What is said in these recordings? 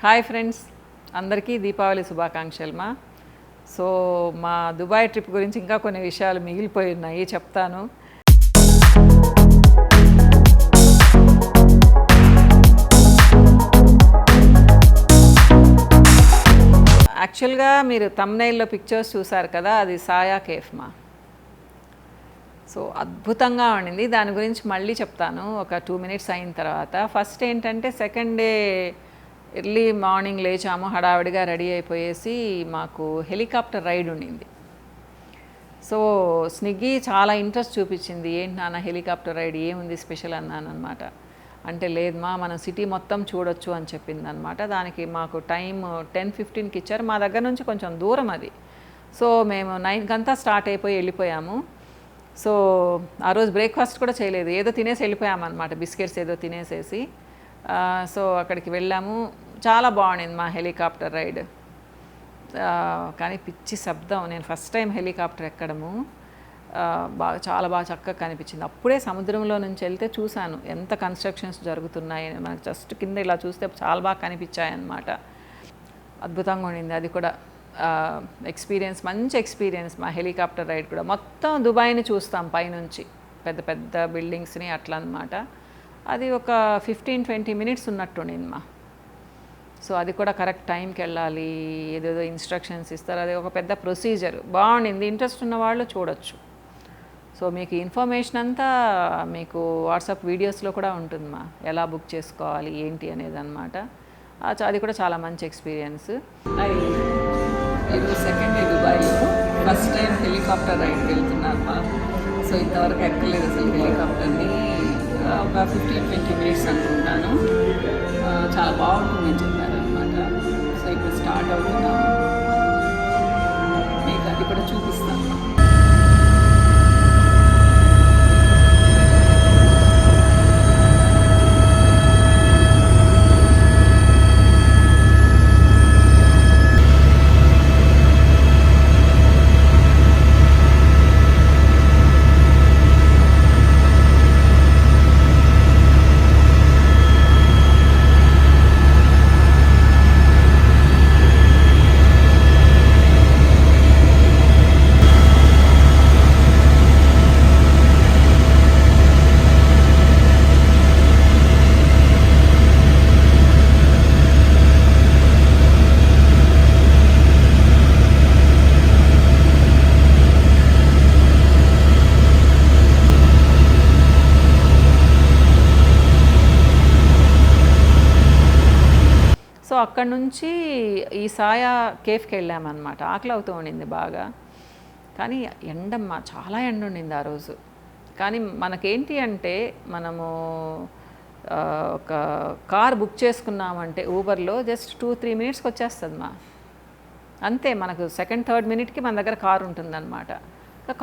Hi friends, అందరికీ దీపావళి శుభాకాంక్షలు మా. సో మా దుబాయ్ ట్రిప్ గురించి ఇంకా కొన్ని విషయాలు మిగిలిపోయి ఉన్నాయి, చెప్తాను. యాక్చువల్గా మీరు థంబ్నెయిల్లో పిక్చర్స్ చూసారు కదా, అది సాయా కేఫ్ మా. సో అద్భుతంగా ఉండింది, దాని గురించి మళ్ళీ చెప్తాను ఒక 2 minutes అయిన తర్వాత. ఫస్ట్ ఏంటంటే సెకండ్ డే ఎర్లీ మార్నింగ్ లేచాము, హడావిడిగా రెడీ అయిపోయేసి మాకు హెలికాప్టర్ రైడ్ ఉండింది. సో స్నిగ్గి చాలా ఇంట్రెస్ట్ చూపించింది, ఏంటి నాన్న హెలికాప్టర్ రైడ్ ఏముంది స్పెషల్ అన్నాను అనమాట. అంటే లేదమ్మా మనం సిటీ మొత్తం చూడొచ్చు అని చెప్పింది అనమాట. దానికి మాకు టైం 10-15కి ఇచ్చారు, మా దగ్గర నుంచి కొంచెం దూరం అది. సో మేము 9కి అంతా స్టార్ట్ అయిపోయి వెళ్ళిపోయాము. సో ఆ రోజు బ్రేక్ఫాస్ట్ కూడా చేయలేదు, ఏదో తినేసి వెళ్ళిపోయామన్నమాట, బిస్కెట్స్ ఏదో తినేసేసి. సో అక్కడికి వెళ్ళాము, చాలా బాగుండింది మా హెలికాప్టర్ రైడ్. కానీ పిచ్చి శబ్దం, నేను ఫస్ట్ టైం హెలికాప్టర్ ఎక్కడము. చాలా బాగా చక్కగా కనిపించింది. అప్పుడే సముద్రంలో నుంచి వెళ్తే చూశాను ఎంత కన్స్ట్రక్షన్స్ జరుగుతున్నాయి, మనకు జస్ట్ కింద ఇలా చూస్తే చాలా బాగా కనిపించాయి అన్నమాట. అద్భుతంగా ఉండింది అది కూడా ఎక్స్పీరియన్స్, మంచి ఎక్స్పీరియన్స్ మా హెలికాప్టర్ రైడ్ కూడా. మొత్తం దుబాయ్ని చూస్తాం పైనుంచి, పెద్ద పెద్ద బిల్డింగ్స్ని అట్లా అనమాట. అది ఒక 15-20 minutes ఉన్నట్టుండింది మా. సో అది కూడా కరెక్ట్ టైంకి వెళ్ళాలి, ఏదేదో ఇన్స్ట్రక్షన్స్ ఇస్తారు, అది ఒక పెద్ద ప్రొసీజర్. బాగుండింది, ఇంట్రెస్ట్ ఉన్న వాళ్ళు చూడొచ్చు. సో మీకు ఇన్ఫర్మేషన్ అంతా మీకు వాట్సాప్ వీడియోస్లో కూడా ఉంటుంది మా, ఎలా బుక్ చేసుకోవాలి ఏంటి అనేది అనమాట. అది కూడా చాలా మంచి ఎక్స్పీరియన్స్. ఇది సెకండ్ డే దుబాయ్లో, ఫస్ట్ టైం హెలికాప్టర్ రైడ్కి వెళ్తున్నారు మా. సో ఇంతవరకు ఎక్కలేదు అసలు హెలికాప్టర్ని, ఒక 15-20 minutes అనుకుంటాను. చాలా బాగుంటుందని చెప్పారు అనమాట. సో ఇప్పుడు స్టార్ట్ అవుతున్నాము, మీకు అది కూడా చూపిస్తాను. సో అక్కడ నుంచి ఈ సాయా కేఫ్కి వెళ్ళామన్నమాట. ఆకలి అవుతూ ఉండింది బాగా, కానీ ఎండమ్మ చాలా ఎండ ఉండింది ఆ రోజు. కానీ మనకేంటి అంటే మనము ఒక కార్ బుక్ చేసుకున్నామంటే ఊబర్లో జస్ట్ 2-3 minutesకి వచ్చేస్తుంది మా, అంతే. మనకు సెకండ్ థర్డ్ మినిట్కి మన దగ్గర కార్ ఉంటుందన్నమాట.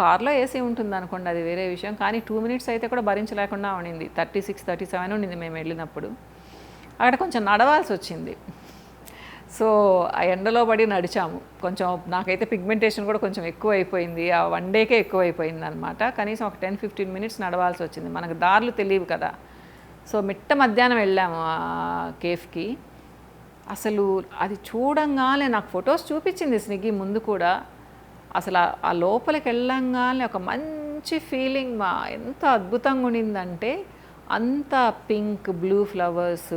కార్లో ఏసీ ఉంటుంది అనుకోండి, అది వేరే విషయం. కానీ 2 minutes అయితే కూడా భరించలేకుండా ఉండింది. 36-37 ఉండింది మేము వెళ్ళినప్పుడు. అక్కడ కొంచెం నడవాల్సి వచ్చింది. సో ఆ ఎండలో పడి నడిచాము. కొంచెం నాకైతే పిగ్మెంటేషన్ కూడా కొంచెం ఎక్కువ అయిపోయింది, ఆ 1 dayకే ఎక్కువ అయిపోయింది అనమాట. కనీసం ఒక 10-15 minutes నడవాల్సి వచ్చింది, మనకు దారులు తెలియవు కదా. సో మిట్ట మధ్యాహ్నం వెళ్ళాము ఆ కేఫ్కి. అసలు అది చూడంగానే నాకు ఫొటోస్ చూపించింది స్నిగ్గి ముందు కూడా. అసలు ఆ లోపలికి వెళ్ళంగానే ఒక మంచి ఫీలింగ్ మా, ఎంత అద్భుతంగా ఉండిందంటే అంత పింక్ బ్లూ ఫ్లవర్స్,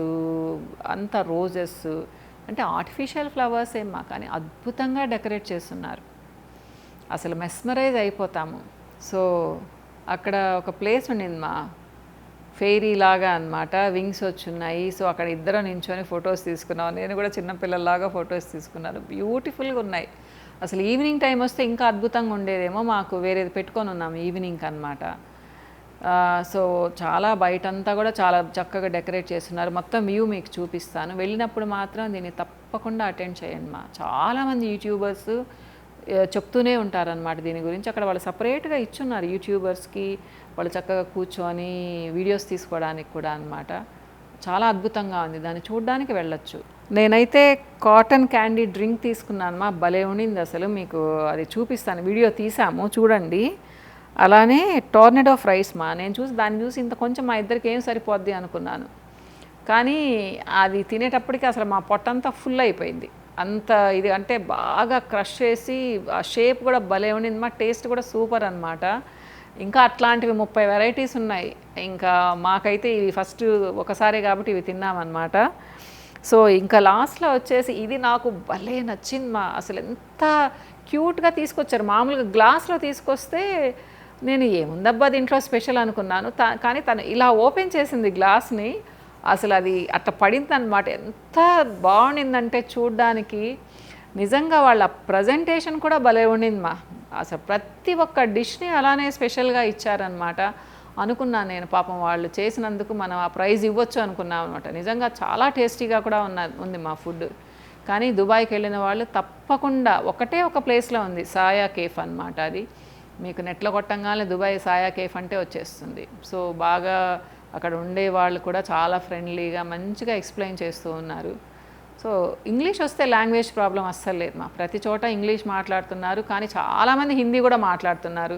అంత రోజెస్, అంటే ఆర్టిఫిషియల్ ఫ్లవర్స్ ఏమా కానీ అద్భుతంగా డెకరేట్ చేస్తున్నారు. అసలు మెస్మరైజ్ అయిపోతాము. సో అక్కడ ఒక ప్లేస్ ఉండింది మా, ఫెయిరీ లాగా అనమాట, వింగ్స్ వచ్చున్నాయి. సో అక్కడ ఇద్దరు నించొని ఫొటోస్ తీసుకున్నాం, నేను కూడా చిన్నపిల్లలాగా ఫొటోస్ తీసుకున్నాను, బ్యూటిఫుల్గా ఉన్నాయి. అసలు ఈవినింగ్ టైం వస్తే ఇంకా అద్భుతంగా ఉండేదేమో, మాకు వేరేది పెట్టుకొని ఉన్నాము ఈవినింగ్ అనమాట. సో చాలా బయటంతా కూడా చాలా చక్కగా డెకరేట్ చేస్తున్నారు. మొత్తం వ్యూ మీకు చూపిస్తాను, వెళ్ళినప్పుడు మాత్రం దీన్ని తప్పకుండా అటెండ్ చేయండి మా. చాలామంది యూట్యూబర్స్ చెప్తూనే ఉంటారనమాట దీని గురించి. అక్కడ వాళ్ళు సపరేట్గా ఇచ్చున్నారు యూట్యూబర్స్కి, వాళ్ళు చక్కగా కూర్చొని వీడియోస్ తీసుకోవడానికి కూడా అనమాట. చాలా అద్భుతంగా ఉంది, దాన్ని చూడడానికి వెళ్ళొచ్చు. నేనైతే కాటన్ క్యాండీ డ్రింక్ తీసుకున్నాను మా, భలే ఉండింది అసలు. మీకు అది చూపిస్తాను, వీడియో తీసాము చూడండి. అలానే టోర్నడో ఫ్రైస్ మా, నేను దాన్ని చూసి ఇంత కొంచెం మా ఇద్దరికి ఏం సరిపోద్ది అనుకున్నాను. కానీ అది తినేటప్పటికి అసలు మా పొట్టంతా ఫుల్ అయిపోయింది. అంత ఇది అంటే బాగా క్రష్ చేసి ఆ షేప్ కూడా భలే ఉండింది. మా టేస్ట్ కూడా సూపర్ అనమాట. ఇంకా అట్లాంటివి 30 వెరైటీస్ ఉన్నాయి. ఇంకా మాకైతే ఇవి ఫస్ట్ ఒకసారి కాబట్టి ఇవి తిన్నామన్నమాట. సో ఇంకా లాస్ట్లో వచ్చేసి ఇది నాకు భలే నచ్చింది. అసలు ఎంత క్యూట్గా తీసుకొచ్చారు. మామూలుగా గ్లాస్లో తీసుకొస్తే నేను ఏముందబ్బా దీంట్లో స్పెషల్ అనుకున్నాను. కానీ తను ఇలా ఓపెన్ చేసింది గ్లాస్ని, అసలు అది అట్లా పడింది అనమాట. ఎంత బాగుండిందంటే చూడ్డానికి నిజంగా వాళ్ళ ప్రజెంటేషన్ కూడా భలే ఉండింది. అసలు ప్రతి ఒక్క డిష్ని అలానే స్పెషల్గా ఇచ్చారనమాట. అనుకున్నాను నేను పాపం వాళ్ళు చేసినందుకు మనం ఆ ప్రైజ్ ఇవ్వచ్చు అనుకున్నాం అనమాట. నిజంగా చాలా టేస్టీగా కూడా ఉంది మా ఫుడ్. కానీ దుబాయ్కి వెళ్ళిన వాళ్ళు తప్పకుండా ఒకటే ఒక ప్లేస్లో ఉంది, సాయా కేఫ్ అనమాట. అది మీకు నెట్లో కొట్టంగానే దుబాయ్ సాయా కేఫ్ అంటే వచ్చేస్తుంది. సో బాగా అక్కడ ఉండే వాళ్ళు కూడా చాలా ఫ్రెండ్లీగా మంచిగా ఎక్స్ప్లెయిన్ చేస్తూ ఉన్నారు. సో ఇంగ్లీష్ వస్తే లాంగ్వేజ్ ప్రాబ్లం అస్సలు లేదు. ప్రతి చోట ఇంగ్లీష్ మాట్లాడుతున్నారు, కానీ చాలామంది హిందీ కూడా మాట్లాడుతున్నారు.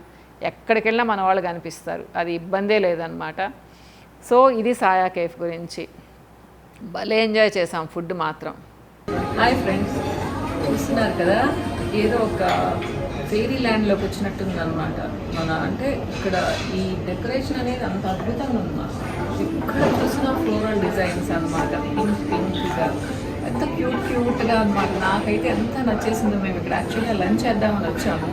ఎక్కడికి వెళ్ళినా మన వాళ్ళు కనిపిస్తారు, అది ఇబ్బందే లేదనమాట. సో ఇది సాయా కేఫ్ గురించి. భలే ఎంజాయ్ చేసాం ఫుడ్ మాత్రం. హాయ్ ఫ్రెండ్స్, చూస్తున్నారు కదా ఏదో ఒక ఫెయిరీ ల్యాండ్లోకి వచ్చినట్టుంది అనమాట. అంటే ఇక్కడ ఈ డెకరేషన్ అనేది అంత అద్భుతంగా ఉందన్నమాట. ఇక్కడ చూసిన ఫ్లోరల్ డిజైన్స్ అనమాట, పింక్గా ఎంత క్యూట్గా అనమాట. నాకైతే ఎంత నచ్చేసిందో. మేము ఇక్కడ యాక్చువల్గా లంచ్ చేద్దామని వచ్చాము.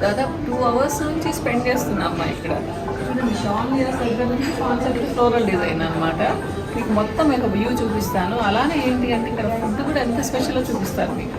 దాదాపు 2 hours నుంచి స్పెండ్ చేస్తున్నామ్మా ఇక్కడ. చూడండి, షాన్ దగ్గర నుంచి కాన్సెప్ట్ ఫ్లోరల్ డిజైన్ అనమాట. మీకు మొత్తం ఒక వ్యూ చూపిస్తాను. అలానే ఏంటి అంటే ఇక్కడ ఫుడ్ కూడా ఎంత స్పెషల్గా చూపిస్తారు మీకు.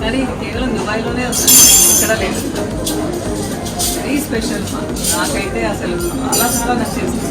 కానీ ఇది కేవలం దుబాయ్లోనే ఉంది, ఇక్కడ లేదు. Very special. నాకైతే అసలు చాలా చాలా నచ్చేసింది.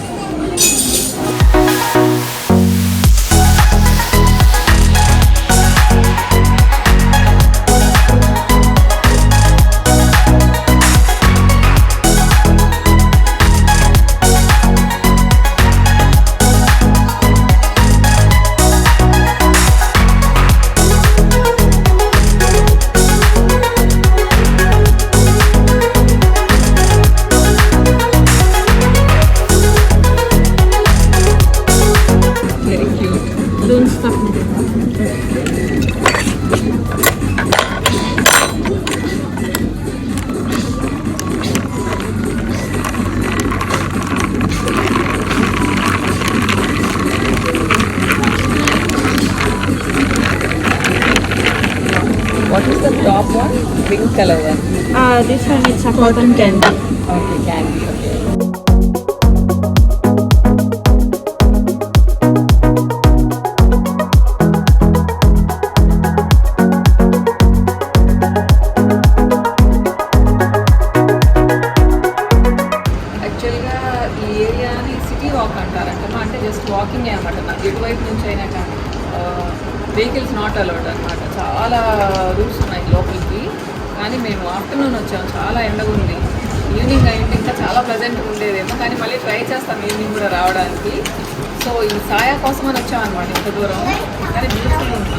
What is the top one? Pink color one. This one is a cotton candy. Okay, candy. Okay. యాక్చువల్గా ఈ ఏరియాని సిటీ వాక్ అంటారంట. అంటే జస్ట్ వాకింగ్ అనమాట. నాకు ఎటువైపు నుంచి అయినా కానీ వెహికల్స్ నాట్ అలౌడ్ అనమాట. చాలా రూల్స్ ఉన్నాయి లోపలికి. కానీ మేము ఆఫ్టర్నూన్ వచ్చాము, చాలా ఎండగా ఉంది. ఈవినింగ్ అయింది ఇంకా చాలా ప్లెజెంట్గా ఉండేదేమో, కానీ మళ్ళీ ట్రై చేస్తాం ఈవినింగ్ కూడా రావడానికి. సో ఈ సాయా కోసమని వచ్చామన్నమాట ఇంత దూరం. కానీ బ్యూటిఫుల్ ఉంది.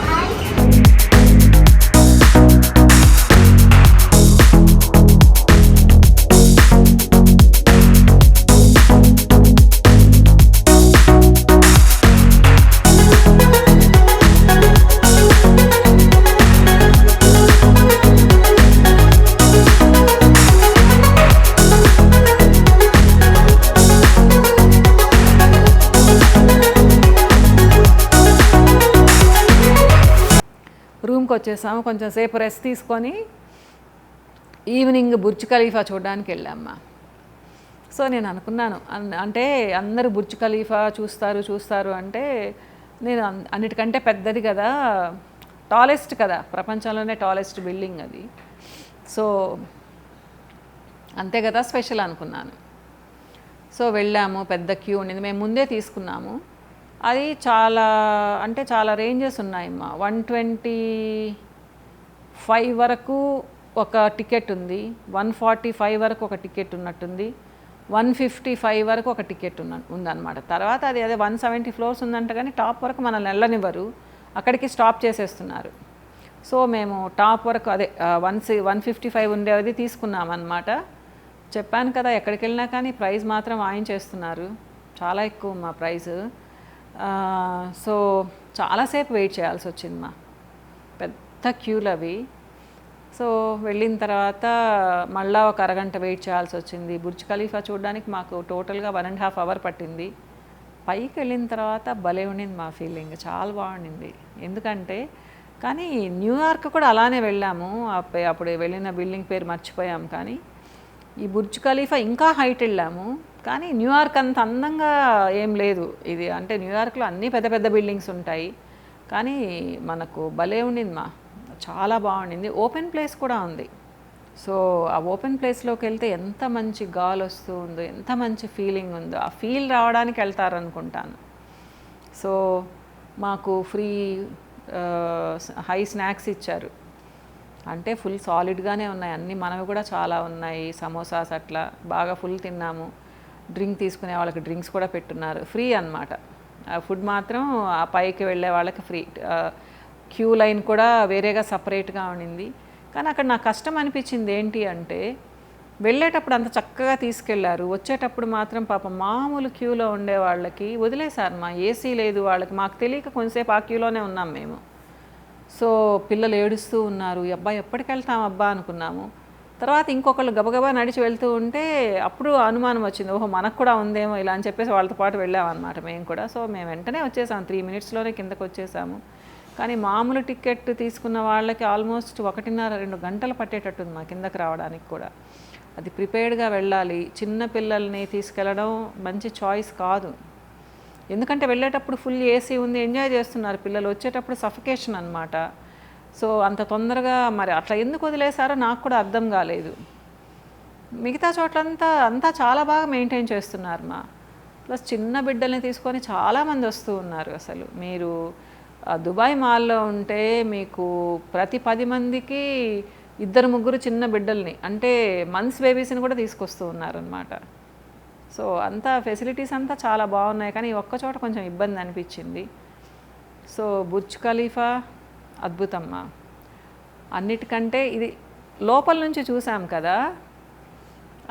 రూమ్కి వచ్చేసాము. కొంచెం సేపు రెస్ట్ తీసుకొని ఈవినింగ్ బుర్జ్ ఖలీఫా చూడడానికి వెళ్ళామ్మా. సో నేను అనుకున్నాను, అంటే అందరూ బుర్జ్ ఖలీఫా చూస్తారు అంటే నేను అన్నిటికంటే పెద్దది కదా, టాలెస్ట్ కదా, ప్రపంచంలోనే టాలెస్ట్ బిల్డింగ్ అది. సో అంతే కదా స్పెషల్ అనుకున్నాను. సో వెళ్ళాము, పెద్ద క్యూ ఉండింది. మేము ముందే తీసుకున్నాము. అది చాలా రేంజెస్ ఉన్నాయమ్మా. 125 వరకు ఒక టికెట్ ఉంది, 145 వరకు ఒక టికెట్ ఉన్నట్టుంది, 155 వరకు ఒక టికెట్ ఉందన్నమాట. తర్వాత అదే 170 ఫ్లోర్స్ ఉందంట, కానీ టాప్ వరకు మనల్ని వెళ్ళనివ్వరు, అక్కడికి స్టాప్ చేసేస్తున్నారు. సో మేము టాప్ వరకు 155 ఉండేది తీసుకున్నామన్నమాట. చెప్పాను కదా, ఎక్కడికి వెళ్ళినా కానీ ప్రైస్ మాత్రం వాయించేస్తున్నారు, చాలా ఎక్కువ మా ప్రైస్. సో చాలాసేపు వెయిట్ చేయాల్సి వచ్చింది మా, పెద్ద క్యూలు అవి. సో వెళ్ళిన తర్వాత మళ్ళీ ఒక అరగంట వెయిట్ చేయాల్సి వచ్చింది. బుర్జ్ ఖలీఫా చూడడానికి మాకు టోటల్గా 1.5 అవర్ పట్టింది. పైకి వెళ్ళిన తర్వాత భలే ఉండింది మా ఫీలింగ్, చాలా బాగుండింది. ఎందుకంటే కానీ న్యూయార్క్ కూడా అలానే వెళ్ళాము, అప్పుడు వెళ్ళిన బిల్డింగ్ పేరు మర్చిపోయాం. కానీ ఈ బుర్జ్ ఖలీఫా ఇంకా హైట్ వెళ్ళాము, కానీ న్యూయార్క్ అంత అందంగా ఏం లేదు ఇది. అంటే న్యూయార్క్లో అన్నీ పెద్ద పెద్ద బిల్డింగ్స్ ఉంటాయి, కానీ మనకు భలే ఉండింది మా, చాలా బాగుండింది. ఓపెన్ ప్లేస్ కూడా ఉంది. సో ఆ ఓపెన్ ప్లేస్లోకి వెళ్తే ఎంత మంచి గాలి వస్తూ ఉందో, ఎంత మంచి ఫీలింగ్ ఉందో, ఆ ఫీల్ రావడానికి వెళ్తారనుకుంటాను. సో మాకు ఫ్రీ హై స్నాక్స్ ఇచ్చారు, అంటే ఫుల్ సాలిడ్గానే ఉన్నాయి అన్నీ, మనవి కూడా చాలా ఉన్నాయి, సమోసాస్ అట్లా బాగా ఫుల్ తిన్నాము. డ్రింక్ తీసుకునే వాళ్ళకి డ్రింక్స్ కూడా పెట్టున్నారు, ఫ్రీ అన్నమాట. ఫుడ్ మాత్రం ఆ పైకి వెళ్ళే వాళ్ళకి ఫ్రీ. క్యూ లైన్ కూడా వేరేగా సపరేట్గా ఉండింది. కానీ అక్కడ నాకు కష్టం అనిపించింది ఏంటి అంటే, వెళ్ళేటప్పుడు అంత చక్కగా తీసుకెళ్లారు, వచ్చేటప్పుడు మాత్రం పాపం మామూలు క్యూలో ఉండే వాళ్ళకి వదిలేశారు మా, ఏసీ లేదు వాళ్ళకి. మాకు తెలియక కొంతసేపు ఆ క్యూలోనే ఉన్నాం మేము. సో పిల్లలు ఏడుస్తూ ఉన్నారు, అబ్బాయి ఎప్పటికి వెళ్తాం అబ్బా అనుకున్నాము. తర్వాత ఇంకొకళ్ళు గబగబా నడిచి వెళ్తూ ఉంటే అప్పుడు అనుమానం వచ్చింది, ఓహో మనకు కూడా ఉందేమో ఇలా అని చెప్పేసి వాళ్ళతో పాటు వెళ్ళామన్నమాట మేము కూడా. సో మేము వెంటనే వచ్చేసాము, 3 మినిట్స్లోనే కిందకు వచ్చేసాము. కానీ మామూలు టికెట్ తీసుకున్న వాళ్ళకి ఆల్మోస్ట్ 1.5-2 గంటలు పట్టేటట్టుంది మా కిందకి రావడానికి కూడా. అది ప్రిపేర్డ్గా వెళ్ళాలి. చిన్న పిల్లల్ని తీసుకెళ్ళడం మంచి చాయిస్ కాదు, ఎందుకంటే వెళ్ళేటప్పుడు ఫుల్ ఏసీ ఉంది, ఎంజాయ్ చేస్తున్నారు పిల్లలు, వచ్చేటప్పుడు సఫికేషన్ అన్నమాట. సో అంత తొందరగా మరి అట్లా ఎందుకు వదిలేశారో నాకు కూడా అర్థం కాలేదు. మిగతా చోట్లంతా చాలా బాగా మెయింటైన్ చేస్తున్నారు మా. ప్లస్ చిన్న బిడ్డల్ని తీసుకొని చాలామంది వస్తూ ఉన్నారు. అసలు మీరు దుబాయ్ మాల్లో ఉంటే మీకు ప్రతి 10 మందికి 2-3 చిన్న బిడ్డల్ని, అంటే మంత్స్ బేబీస్ని కూడా తీసుకొస్తూ ఉన్నారనమాట. సో అంతా ఫెసిలిటీస్ అంతా చాలా బాగున్నాయి, కానీ ఒక్కచోట కొంచెం ఇబ్బంది అనిపించింది. సో బుర్జ్ ఖలీఫా అద్భుతమ్మా. అన్నిటికంటే ఇది లోపల నుంచి చూసాం కదా,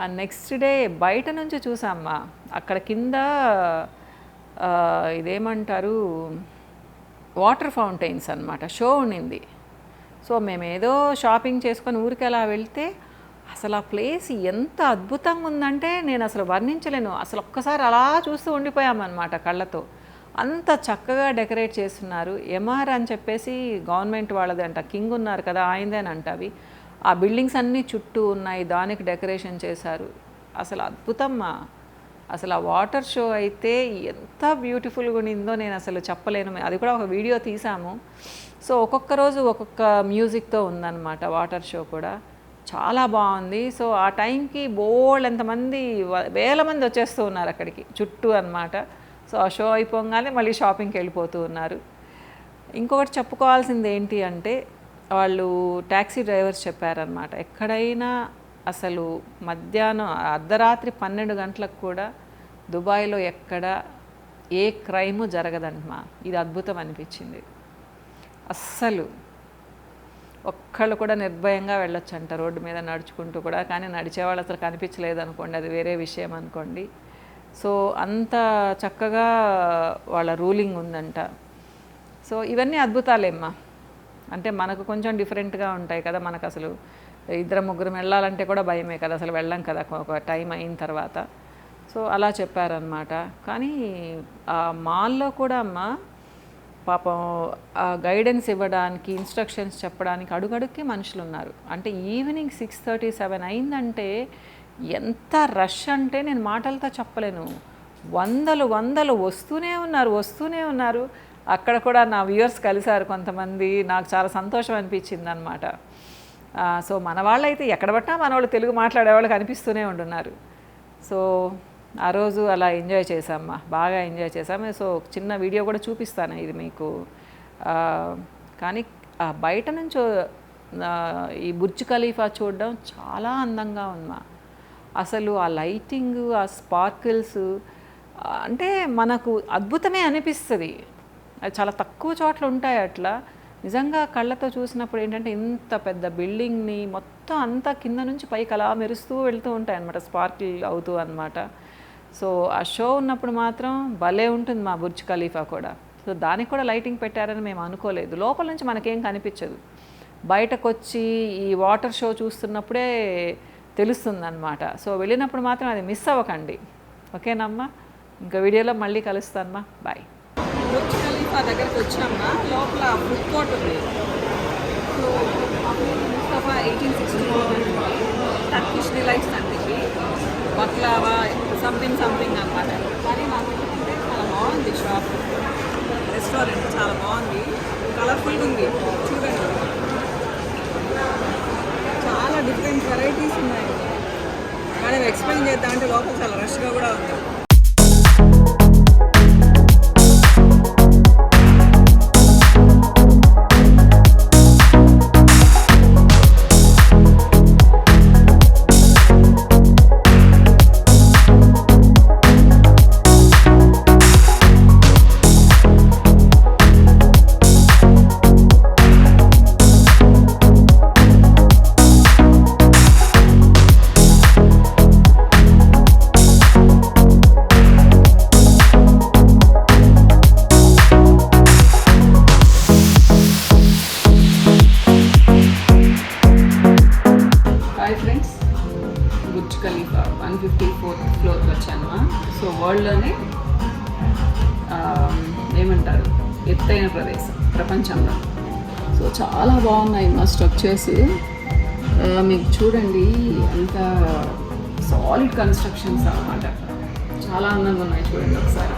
ఆ నెక్స్ట్ డే బయట నుంచి చూసామ్మా. అక్కడ కింద ఇదేమంటారు, వాటర్ ఫౌంటైన్స్ అన్నమాట, షో ఉండింది. సో మేమేదో షాపింగ్ చేసుకొని ఊరికి అలా వెళ్తే అసలు ఆ ప్లేస్ ఎంత అద్భుతంగా ఉందంటే నేను అసలు వర్ణించలేను. అసలు ఒక్కసారి అలా చూస్తూ ఉండిపోయామన్నమాట కళ్ళతో. అంత చక్కగా డెకరేట్ చేస్తున్నారు. ఎంఆర్ అని చెప్పేసి గవర్నమెంట్ వాళ్ళది అంట, కింగ్ ఉన్నారు కదా ఆయనదేనంట అవి. ఆ బిల్డింగ్స్ అన్నీ చుట్టూ ఉన్నాయి, దానికి డెకరేషన్ చేశారు. అసలు అద్భుతమ్మా. అసలు ఆ వాటర్ షో అయితే ఎంత బ్యూటిఫుల్గా ఉండిందో నేను అసలు చెప్పలేను. అది కూడా ఒక వీడియో తీసాము. సో ఒక్కొక్క రోజు ఒక్కొక్క మ్యూజిక్తో ఉందన్నమాట వాటర్ షో కూడా, చాలా బాగుంది. సో ఆ టైంకి ఎంతమంది, వేల మంది వచ్చేస్తూ ఉన్నారు అక్కడికి చుట్టూ అన్నమాట. సో ఆ షో అయిపోగానే మళ్ళీ షాపింగ్కి వెళ్ళిపోతూ ఉన్నారు. ఇంకొకటి చెప్పుకోవాల్సింది ఏంటి అంటే, వాళ్ళు ట్యాక్సీ డ్రైవర్స్ చెప్పారనమాట, ఎక్కడైనా అసలు మధ్యాహ్నం అర్ధరాత్రి 12 గంటలకు కూడా దుబాయ్లో ఎక్కడ ఏ క్రైము జరగదంటమా. ఇది అద్భుతం అనిపించింది. అస్సలు ఒక్కళ్ళు కూడా నిర్భయంగా వెళ్ళొచ్చంట రోడ్డు మీద నడుచుకుంటూ కూడా. కానీ నడిచేవాళ్ళు అసలు కనిపించలేదు అనుకోండి, అది వేరే విషయం అనుకోండి. సో అంత చక్కగా వాళ్ళ రూలింగ్ ఉందంట. సో ఇవన్నీ అద్భుతాలేమ్మా. అంటే మనకు కొంచెం డిఫరెంట్గా ఉంటాయి కదా, మనకు అసలు 2-3 వెళ్ళాలంటే కూడా భయమే కదా, అసలు వెళ్ళం కదా ఒక టైం అయిన తర్వాత. సో అలా చెప్పారనమాట. కానీ ఆ మాల్లో కూడా అమ్మ పాపం గైడెన్స్ ఇవ్వడానికి, ఇన్స్ట్రక్షన్స్ చెప్పడానికి అడుగడుక్కి మనుషులు ఉన్నారు. అంటే ఈవినింగ్ 6:37 అయిందంటే ఎంత రష్ అంటే నేను మాటలతో చెప్పలేను. వందలు వస్తూనే ఉన్నారు. అక్కడ కూడా నా వ్యూవర్స్ కలిశారు కొంతమంది. నాకు చాలా సంతోషం అనిపించింది అనమాట. సో మన వాళ్ళైతే ఎక్కడ పట్టినా మన వాళ్ళు తెలుగు మాట్లాడేవాళ్ళు కనిపిస్తూనే ఉంటున్నారు. సో ఆ రోజు అలా ఎంజాయ్ చేసామ్మా, బాగా ఎంజాయ్ చేసాము. సో చిన్న వీడియో కూడా చూపిస్తాను ఇది మీకు. కానీ బయట నుంచి ఈ బుర్జ్ ఖలీఫా చూడడం చాలా అందంగా ఉందమ్మా. అసలు ఆ లైటింగ్, ఆ స్పార్కిల్స్ అంటే మనకు అద్భుతమే అనిపిస్తుంది. అది చాలా తక్కువ చోట్ల ఉంటాయి అట్లా. నిజంగా కళ్ళతో చూసినప్పుడు ఏంటంటే ఇంత పెద్ద బిల్డింగ్ని మొత్తం అంతా కింద నుంచి పైకి అలా మెరుస్తూ వెళ్తూ ఉంటాయి అన్నమాట, స్పార్కిల్ అవుతూ అన్నమాట. సో ఆ షో ఉన్నప్పుడు మాత్రం భలే ఉంటుంది మా బుర్జ్ ఖలీఫా కూడా. సో దానికి కూడా లైటింగ్ పెట్టారని మేము అనుకోలేదు. లోపల నుంచి మనకేం కనిపించదు, బయటకు వచ్చి ఈ వాటర్ షో చూస్తున్నప్పుడే తెలుస్తుంది అన్నమాట. సో వెళ్ళినప్పుడు మాత్రం అది మిస్ అవ్వకండి, ఓకేనమ్మా. ఇంకా వీడియోలో మళ్ళీ కలుస్తానమ్మా, బాయ్. బుర్జ్ ఖలీఫా దగ్గరికి వచ్చామ్మా. లోపల ఫుడ్ కోర్ట్ ఉంది. సో 1864 టర్కిష్ డిలైట్స్ అంటే బక్లావా సంథింగ్ అనమాట. కానీ నాకు ఏంటంటే చాలా బాగుంది షాప్, రెస్టారెంట్ చాలా బాగుంది, కలర్ఫుల్గా ఉంది చూడండి. చాలా డిఫరెంట్ వెరైటీస్ ఉన్నాయి. మనం ఎక్స్ప్లెయిన్ చేద్దామంటే లోపల చాలా రష్గా కూడా ఉంది. బుర్జ్ ఖలీఫా 154th ఫ్లోర్కి వచ్చాను. సో వరల్డ్లోనే ఏమంటారు ఎత్తైన ప్రదేశం ప్రపంచంలో. సో చాలా బాగున్నాయి మా స్ట్రక్చర్స్. మీకు చూడండి అంత సాలిడ్ కన్స్ట్రక్షన్స్ అన్నమాట, చాలా అందంగా ఉన్నాయి చూడండి ఒకసారి.